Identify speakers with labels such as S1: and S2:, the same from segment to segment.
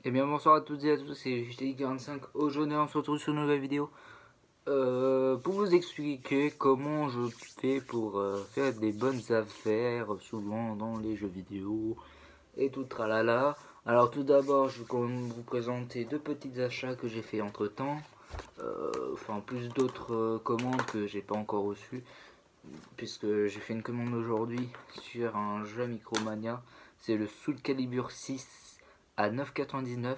S1: Eh bien bonsoir à toutes et à tous, c'est JTI45. Aujourd'hui on se retrouve sur une nouvelle vidéo pour vous expliquer comment je fais pour faire des bonnes affaires souvent dans les jeux vidéo et tout tralala. Alors tout d'abord je vais quand même vous présenter deux petits achats que j'ai fait entre temps, enfin plus d'autres commandes que j'ai pas encore reçues, puisque j'ai fait une commande aujourd'hui sur un jeu Micromania. C'est le Soul Calibur 6 à 9,99.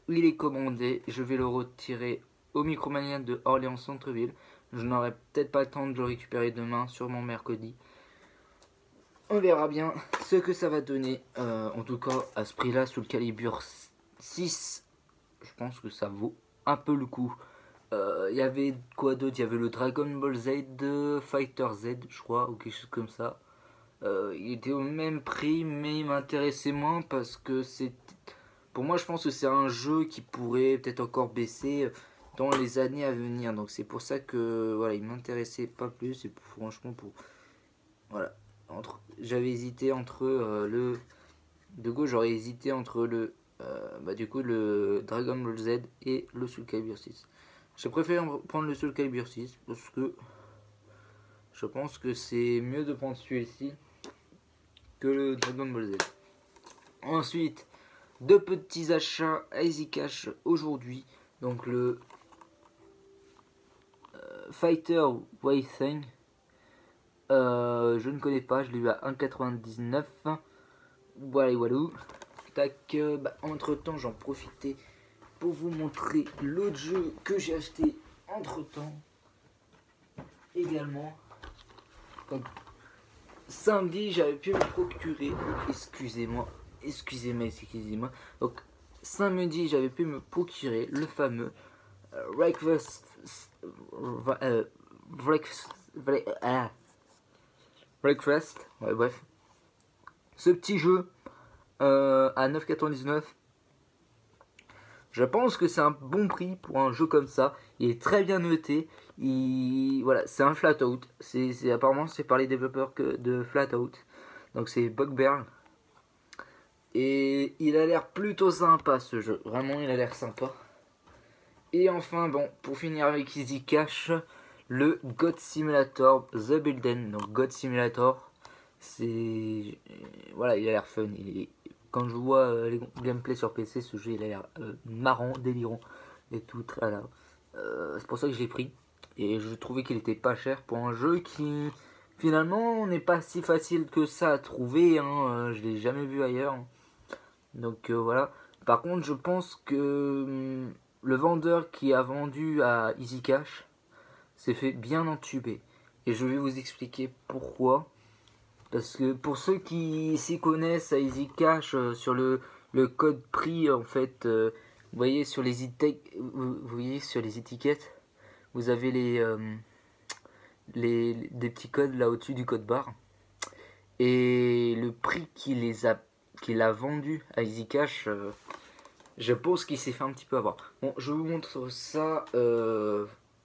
S1: Il est commandé, je vais le retirer au Micromania de Orléans Centre-Ville. Je n'aurai peut-être pas le temps de le récupérer demain, sûrement mercredi. On verra bien ce que ça va donner. En tout cas, à ce prix-là, sous le Calibur 6, je pense que ça vaut un peu le coup. Il y avait quoi d'autre? Il y avait le Dragon Ball Z, Fighter Z, je crois, ou quelque chose comme ça. Il était au même prix, mais il m'intéressait moins parce que c'est... Pour moi, je pense que c'est un jeu qui pourrait peut-être encore baisser dans les années à venir. Donc c'est pour ça que voilà, il m'intéressait pas plus. Et franchement, voilà, j'avais hésité entre le... De gauche, j'aurais hésité entre du coup, le Dragon Ball Z et le Soul Calibur 6. J'ai préféré prendre le Soul Calibur 6 parce que je pense que c'est mieux de prendre celui-ci que le Dragon Ball Z. Ensuite, deux petits achats à Easy Cash aujourd'hui. Donc le Fighter Waything. Je ne connais pas, je l'ai eu à 1,99. Voilà, voilà. Tac, entre temps, j'en profitais pour vous montrer l'autre jeu que j'ai acheté entre temps également. Donc, samedi, j'avais pu me procurer, excusez-moi. Donc, samedi, j'avais pu me procurer le fameux Breakfast, ouais, bref. Ce petit jeu à 9,99. Je pense que c'est un bon prix pour un jeu comme ça. Il est très bien noté. Voilà, c'est un flat out. Apparemment c'est par les développeurs de flat out. Donc c'est Bugbear. Et il a l'air plutôt sympa ce jeu. Vraiment, il a l'air sympa. Et enfin, bon, pour finir avec Easy Cash, le God Simulator The Builden. Donc God Simulator, c'est... Voilà, il a l'air fun. Quand je vois les gameplays sur PC, ce jeu il a l'air marrant, délirant et tout. Voilà. C'est pour ça que je l'ai pris. Et je trouvais qu'il était pas cher pour un jeu qui finalement n'est pas si facile que ça à trouver. Je l'ai jamais vu ailleurs. Donc voilà. Par contre, je pense que le vendeur qui a vendu à Easy Cash s'est fait bien entuber. Et je vais vous expliquer pourquoi. Parce que pour ceux qui s'y connaissent à Easy Cash, sur le code prix, en fait, vous voyez sur les étiquettes, vous avez des petits codes là au-dessus du code barre. Et le prix qu'il a vendu à Easy Cash, je pense qu'il s'est fait un petit peu avoir. Bon, je vous montre ça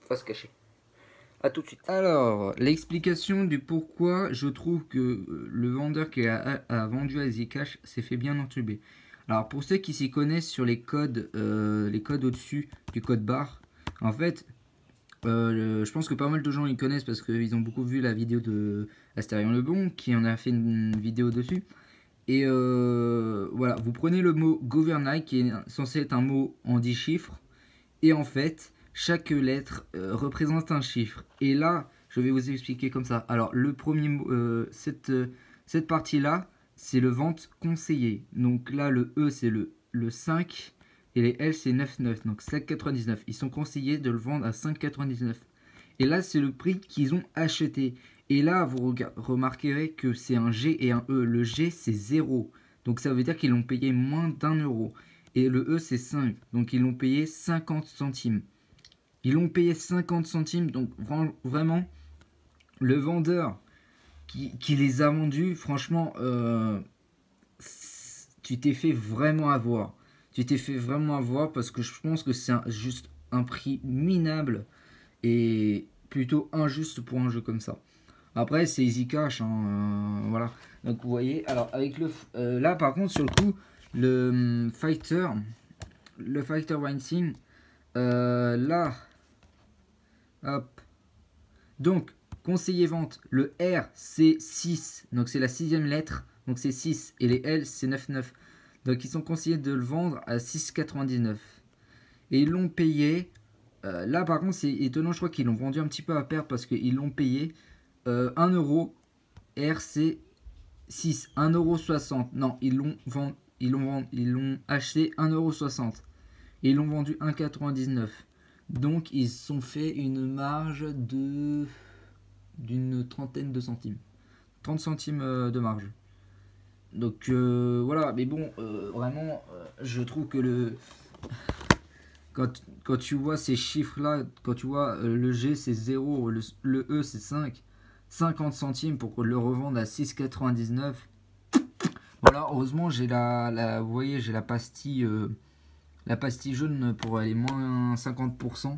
S1: face cachée. A tout de suite. Alors, l'explication du pourquoi je trouve que le vendeur qui a vendu à Easy Cash s'est fait bien entuber. Alors, pour ceux qui s'y connaissent sur les codes au-dessus du code barre, en fait, je pense que pas mal de gens y connaissent parce qu'ils ont beaucoup vu la vidéo de Astérion Lebon qui en a fait une vidéo dessus. Et voilà, vous prenez le mot gouvernail qui est censé être un mot en 10 chiffres. Et en fait, chaque lettre représente un chiffre. Et là, je vais vous expliquer comme ça. Alors, le premier mot, cette partie-là, c'est le vente conseillé. Donc là, le E, c'est le 5. Et les L, c'est 9,9. Donc 7,99. Ils sont conseillés de le vendre à 5,99. Et là, c'est le prix qu'ils ont acheté. Et là, vous remarquerez que c'est un G et un E. Le G, c'est 0. Donc ça veut dire qu'ils l'ont payé moins d'1 €. Et le E, c'est 5. Donc ils l'ont payé 50 centimes. Ils l'ont payé 50 centimes. Donc vraiment, le vendeur qui les a vendus, franchement, tu t'es fait vraiment avoir. Tu t'es fait vraiment avoir parce que je pense que c'est juste un prix minable et plutôt injuste pour un jeu comme ça. Après, c'est Easy Cash, voilà. Donc vous voyez, alors avec là par contre sur le coup, le Fighter, Rising, là, hop, donc, conseiller vente, le R c'est 6, donc c'est la 6e lettre, donc c'est 6, et les L c'est 9,9. Donc ils sont conseillés de le vendre à 6,99. Et ils l'ont payé, là par contre c'est étonnant, je crois qu'ils l'ont vendu un petit peu à perte parce qu'ils l'ont payé 1 euro, RC 6, 1,60 €. Non, ils l'ont acheté 1,60 €. Et ils l'ont vendu 1,99. Donc ils se sont fait une marge d'une trentaine de centimes. 30 centimes de marge. Donc voilà, mais bon, vraiment, je trouve que quand tu vois ces chiffres-là, quand tu vois le G c'est 0, le E c'est 5, 50 centimes pour le revendre à 6,99. Voilà, heureusement j'ai vous voyez, j'ai la pastille jaune pour aller moins 50%.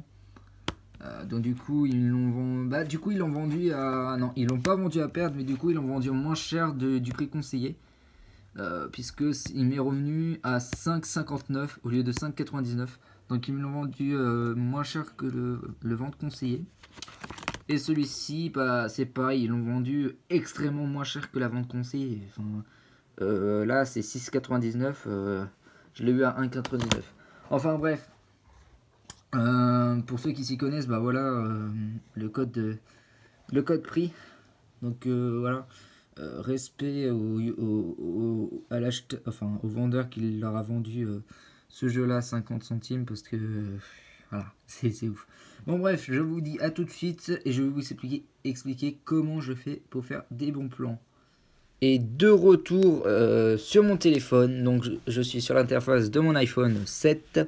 S1: Donc du coup ils l'ont vendu à... Non, ils l'ont pas vendu à perdre, mais du coup ils l'ont vendu moins cher du prix conseillé. Puisque il m'est revenu à 5,59 au lieu de 5,99. Donc ils me l'ont vendu moins cher que le vente conseillé. Et celui-ci, bah, c'est pareil, ils l'ont vendu extrêmement moins cher que la vente conseillée. Enfin, là c'est 6,99, je l'ai eu à 1,99. Enfin bref, pour ceux qui s'y connaissent, bah voilà le code prix. Donc voilà, respect à l'acheteur, enfin au vendeur qui leur a vendu ce jeu là 50 centimes parce que voilà, c'est ouf. Bon bref, je vous dis à tout de suite et je vais vous expliquer comment je fais pour faire des bons plans. Et de retour sur mon téléphone, donc je suis sur l'interface de mon iPhone 7.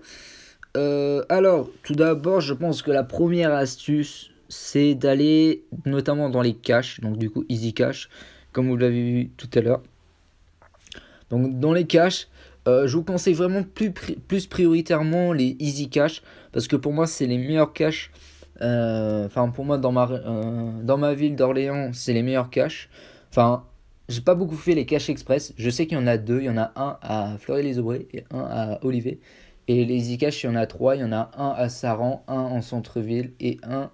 S1: Alors, tout d'abord, je pense que la première astuce, c'est d'aller notamment dans les caches, donc du coup Easy Cache, comme vous l'avez vu tout à l'heure. Donc dans les caches, je vous conseille vraiment plus prioritairement les Easy Cache, parce que pour moi c'est les meilleurs caches. Enfin pour moi dans ma ville d'Orléans, c'est les meilleurs caches. Enfin, j'ai pas beaucoup fait les caches express. Je sais qu'il y en a deux. Il y en a un à Fleury-les-Aubrais et un à Olivet. Et les Easy Cache, il y en a trois. Il y en a un à Saran, un en centre-ville et un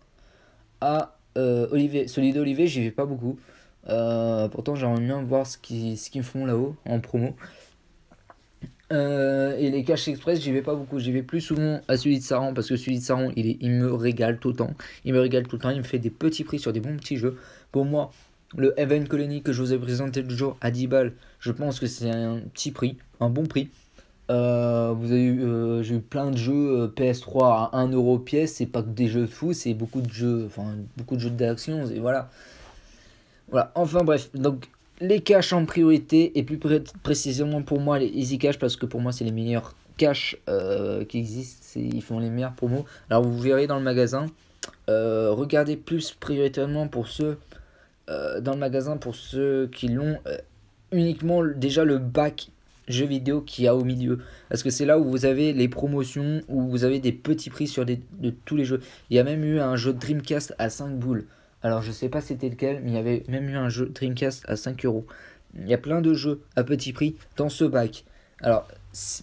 S1: à Olivet. Celui d'Olivet, j'y vais pas beaucoup. Pourtant, j'aimerais bien voir ce qu'ils font là-haut en promo. Et les caches express, j'y vais pas beaucoup. J'y vais plus souvent à celui de Saran parce que celui de Saran, il me régale tout le temps. Il me fait des petits prix sur des bons petits jeux. Pour moi, le Event Colony que je vous ai présenté le jour à 10 balles, je pense que c'est un petit prix, un bon prix. J'ai eu plein de jeux PS3 à 1 euro pièce. C'est pas que des jeux de fou, c'est beaucoup de jeux d'action. Et voilà. Enfin bref, donc les caches en priorité et plus précisément pour moi les Easy Cache parce que pour moi c'est les meilleurs caches qui existent, ils font les meilleures promos. Alors vous verrez dans le magasin, regardez plus prioritairement pour ceux dans le magasin pour ceux qui l'ont uniquement déjà le bac jeux vidéo qu'il y a au milieu, parce que c'est là où vous avez les promotions, où vous avez des petits prix sur de tous les jeux. Il y a même eu un jeu Dreamcast à 5 boules. Alors je sais pas c'était lequel, mais il y avait même eu un jeu Dreamcast à 5 euros. Il y a plein de jeux à petit prix dans ce bac. Alors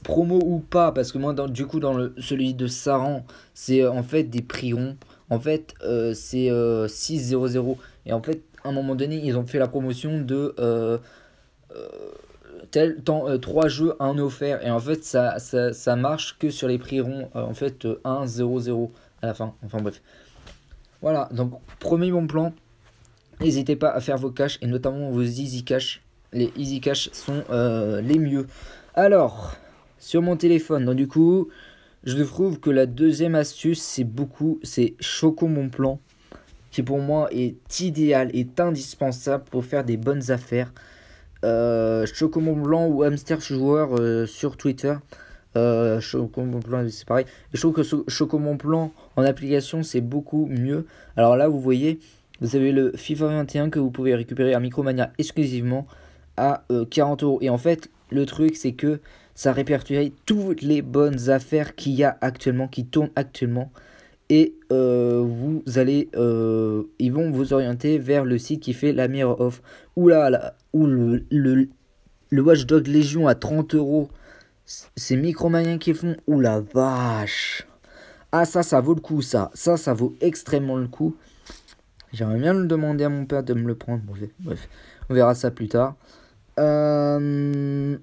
S1: promo ou pas, parce que moi du coup dans celui de Saran, c'est en fait des prix ronds. En fait c'est 6,00. Et en fait à un moment donné ils ont fait la promotion de tel temps 3 jeux 1 offert. Et en fait ça marche que sur les prix ronds. En fait 1,00 à la fin. Enfin bref. Voilà, donc premier bon plan, n'hésitez pas à faire vos caches et notamment vos Easy Cache. Les Easy Cache sont les mieux. Alors, sur mon téléphone, donc du coup, je trouve que la deuxième astuce, c'est Choco Mon Plan, qui pour moi est idéal, est indispensable pour faire des bonnes affaires. Choco Mon Plan ou Hamster Joueur sur Twitter. Choco Mon Plan c'est pareil, et je trouve que Choco Mon Plan en application c'est beaucoup mieux. Alors là vous voyez, vous avez le FIFA 21 que vous pouvez récupérer à Micromania exclusivement à 40 euros. Et en fait le truc c'est que ça répertorie toutes les bonnes affaires qu'il y a actuellement, qui tournent actuellement, et vous allez ils vont vous orienter vers le site qui fait la meilleure offre, où le Watch Dogs Legion à 30 euros. C'est Micromania qui font. Ouh la vache. Ah ça vaut le coup ça. Ça vaut extrêmement le coup. J'aimerais bien le demander à mon père de me le prendre. Bref, on verra ça plus tard. Donc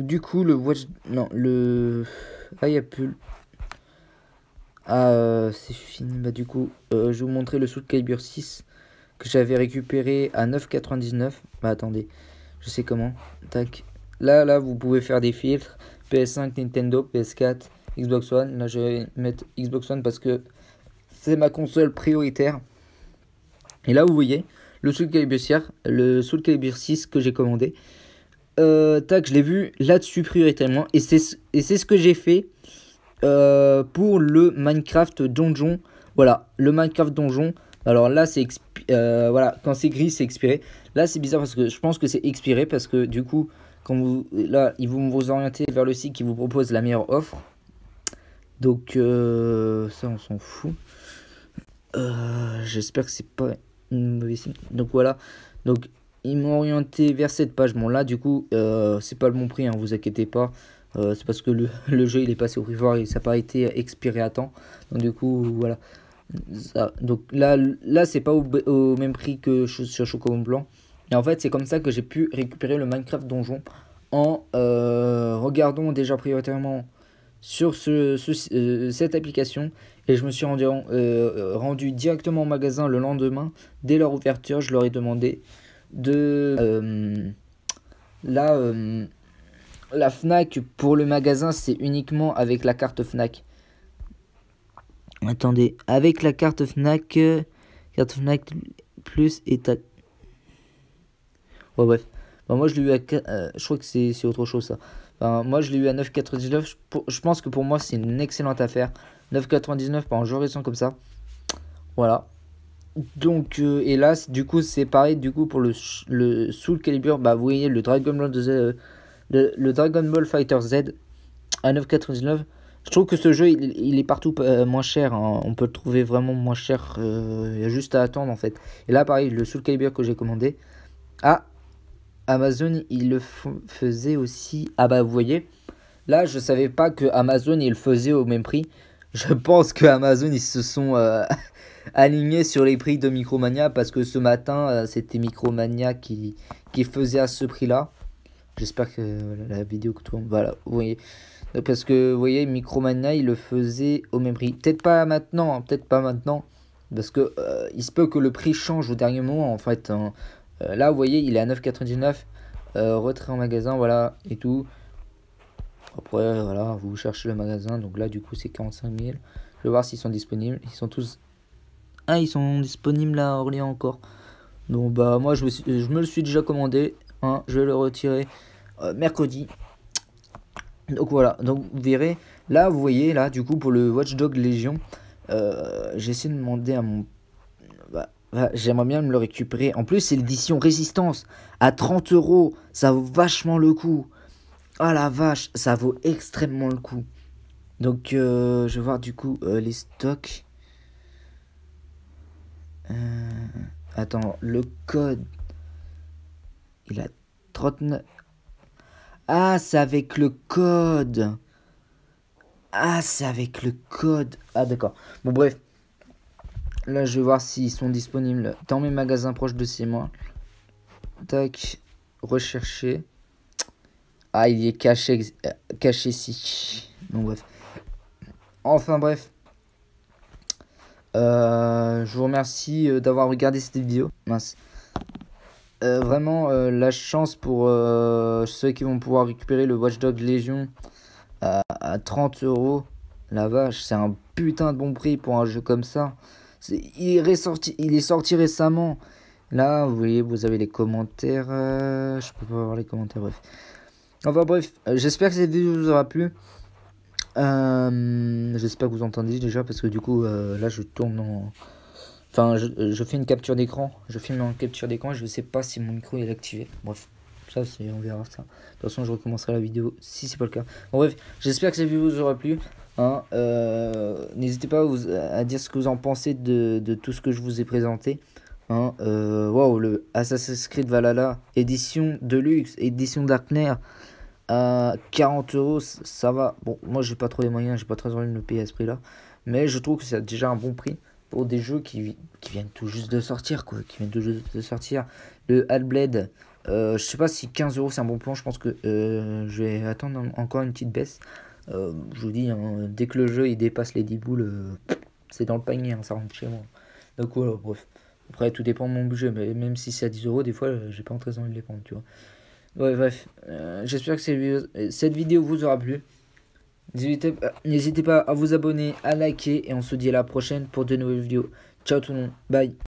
S1: du coup le watch... Non, le... Ah, il n'y a plus... Ah, c'est fini. Bah du coup, je vais vous montrer le Soul Calibur 6 que j'avais récupéré à 9,99. Bah attendez, je sais comment. Tac. Là, vous pouvez faire des filtres. PS5, Nintendo, PS4, Xbox One. Là, je vais mettre Xbox One parce que c'est ma console prioritaire. Et là, vous voyez le Soul Calibur 6 que j'ai commandé. Tac, je l'ai vu là-dessus prioritairement. Et c'est ce que j'ai fait pour le Minecraft Donjon. Voilà, le Minecraft Donjon. Alors là, c'est voilà, quand c'est gris, c'est expiré. Là, c'est bizarre parce que je pense que c'est expiré parce que du coup, quand vous là, ils vont vous orienter vers le site qui vous propose la meilleure offre. Donc ça, on s'en fout. J'espère que c'est pas une mauvaise signe. Donc voilà. Donc ils m'ont orienté vers cette page. Bon là, du coup, c'est pas le bon prix, hein, vous inquiétez pas. C'est parce que le jeu il est passé au prix fort et ça n'a pas été expiré à temps. Donc du coup, voilà. Ça, donc là c'est pas au même prix que sur Chocobon Blanc. Et en fait, c'est comme ça que j'ai pu récupérer le Minecraft Donjon en regardant déjà prioritairement sur cette application. Et je me suis rendu directement au magasin le lendemain. Dès leur ouverture, je leur ai demandé de... la Fnac pour le magasin, c'est uniquement avec la carte Fnac. Attendez, avec la carte Fnac plus et tac. Ouais, bref. Bah, moi, je l'ai eu à... je crois que c'est autre chose, ça. Enfin, moi, je l'ai eu à 9,99. Je pense que pour moi, c'est une excellente affaire. 9,99 pour un jeu récent comme ça. Voilà. Donc, et là, du coup, c'est pareil. Du coup, pour le Soul Calibur, bah, vous voyez le Dragon Ball le Dragon Ball Fighter Z à 9,99. Je trouve que ce jeu, il est partout moins cher, hein. On peut le trouver vraiment moins cher. Il y a juste à attendre, en fait. Et là, pareil, le Soul Calibur que j'ai commandé. Ah, Amazon, il le faisait aussi. Ah bah, vous voyez. Là, je savais pas que Amazon, il le faisait au même prix. Je pense que Amazon, ils se sont alignés sur les prix de Micromania. Parce que ce matin, c'était Micromania qui faisait à ce prix-là. J'espère que la vidéo que tourne. Voilà, vous voyez. Parce que vous voyez, Micromania, il le faisait au même prix. Peut-être pas maintenant, hein, peut-être pas maintenant. Parce que il se peut que le prix change au dernier moment, en fait, hein. Là, vous voyez, il est à 9,99. Retrait en magasin, voilà, et tout. Après, voilà, vous cherchez le magasin. Donc là, du coup, c'est 45 000. Je vais voir s'ils sont disponibles. Ils sont tous... Ah, ils sont disponibles là à Orléans encore. Donc, bah, moi, je me le suis déjà commandé. Hein, je vais le retirer mercredi. Donc voilà, donc vous verrez, là vous voyez, là du coup pour le Watch Dogs Légion, j'ai essayé de demander à mon... j'aimerais bien me le récupérer. En plus c'est l'édition Résistance à 30 €, ça vaut vachement le coup. Ah la vache, ça vaut extrêmement le coup. Donc je vais voir du coup les stocks. Attends, le code, il a 39... Ah, c'est avec le code. Ah, c'est avec le code. Ah, d'accord. Bon, bref. Là, je vais voir s'ils sont disponibles dans mes magasins proches de chez moi. Tac. Rechercher. Ah, il est caché ici. Bon, bref. Enfin, bref. Je vous remercie d'avoir regardé cette vidéo. Mince. Vraiment, la chance pour ceux qui vont pouvoir récupérer le Watch Dogs Légion à 30 €. La vache, c'est un putain de bon prix pour un jeu comme ça. Il est sorti récemment. Là, vous voyez, vous avez les commentaires. Je peux pas voir les commentaires, bref. Enfin bref, j'espère que cette vidéo vous aura plu. J'espère que vous entendez déjà parce que du coup, là, je tourne en... Enfin, je fais une capture d'écran. Je filme en capture d'écran. Je ne sais pas si mon micro est activé. Bref, ça, on verra ça. De toute façon, je recommencerai la vidéo si c'est pas le cas. Bon, bref, j'espère que cette vidéo vous aura plu. Hein, n'hésitez pas à dire ce que vous en pensez de tout ce que je vous ai présenté. Hein, wow, le Assassin's Creed Valhalla, édition Deluxe, édition Darkner. à 40 euros, ça va. Bon, moi j'ai pas trop les moyens, j'ai pas très envie de me payer à ce prix là, mais je trouve que c'est déjà un bon prix pour des jeux qui viennent tout juste de sortir, quoi, qui viennent tout juste de sortir. Le Hellblade, je sais pas si 15 euros c'est un bon plan, je pense que je vais attendre encore une petite baisse. Je vous dis, hein, dès que le jeu il dépasse les 10 boules, c'est dans le panier, hein, ça rentre chez moi. Donc voilà, bref. Après, tout dépend de mon budget, mais même si c'est à 10 euros, des fois, j'ai pas très envie de les prendre, tu vois. Ouais, bref. J'espère que cette vidéo vous aura plu. N'hésitez pas à vous abonner, à liker, et on se dit à la prochaine pour de nouvelles vidéos. Ciao tout le monde, bye.